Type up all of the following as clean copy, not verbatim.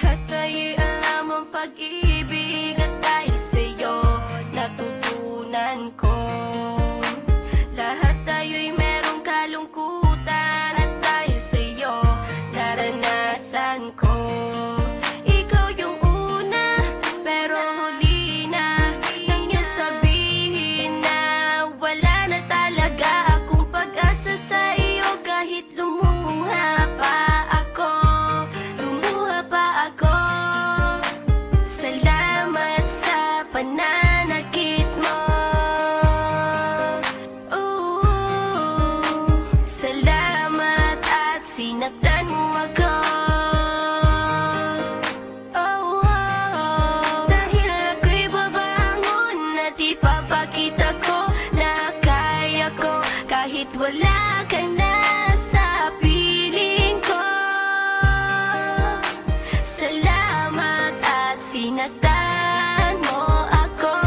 Lahat ay alam ang pag-ibig at dahil sa'yo natutunan ko. Lahat tayo'y merong kalungkutan at dahil sa'yo naranasan ko. Ikaw yung una pero huli na nang iyong sabihin na wala na talaga akong pag-asa sa iyo. Kahit lumuha pa ako, salamat sa pananakit mo. Salamat at sinaktan mo ako. Dahil ako'y babangon at ipapakita ko na kaya ko kahit wala ka na sa piling ko. Salamat at sinaktan mo ako.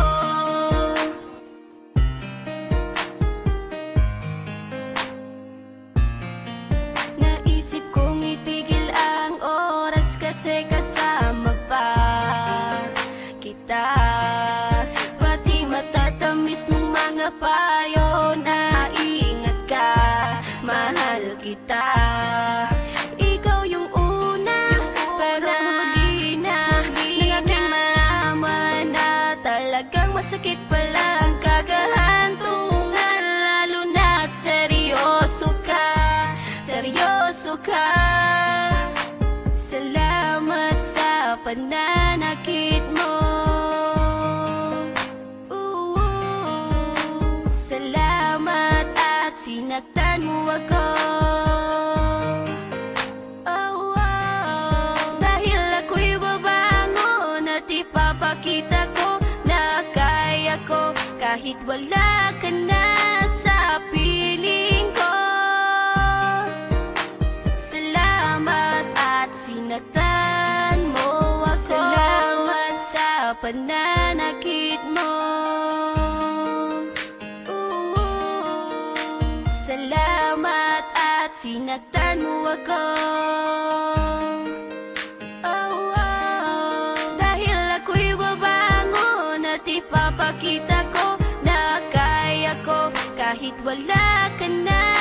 Naisip kong itigil ang oras kasi kasama pa kita. Pati matatamis mong mga payo na ingat ka, mahal kita. Ikaw yung una pero huli na nang aking malaman na talagang masakit pala ang kagahantungan. Lalo na't seryoso ka, seryoso ka. Salamat sa pananakit mo. Salamat at sinaktan mo ako. Dahil ako'y babangon at ipapakita ko na kaya ko kahit wala ka na sa piling ko. Salamat at sinaktan mo ako. Salamat sa pananakit mo. Salamat at sinaktan mo ako. Dahil ako'y babangon at ipapakita ko na kaya ko kahit wala ka na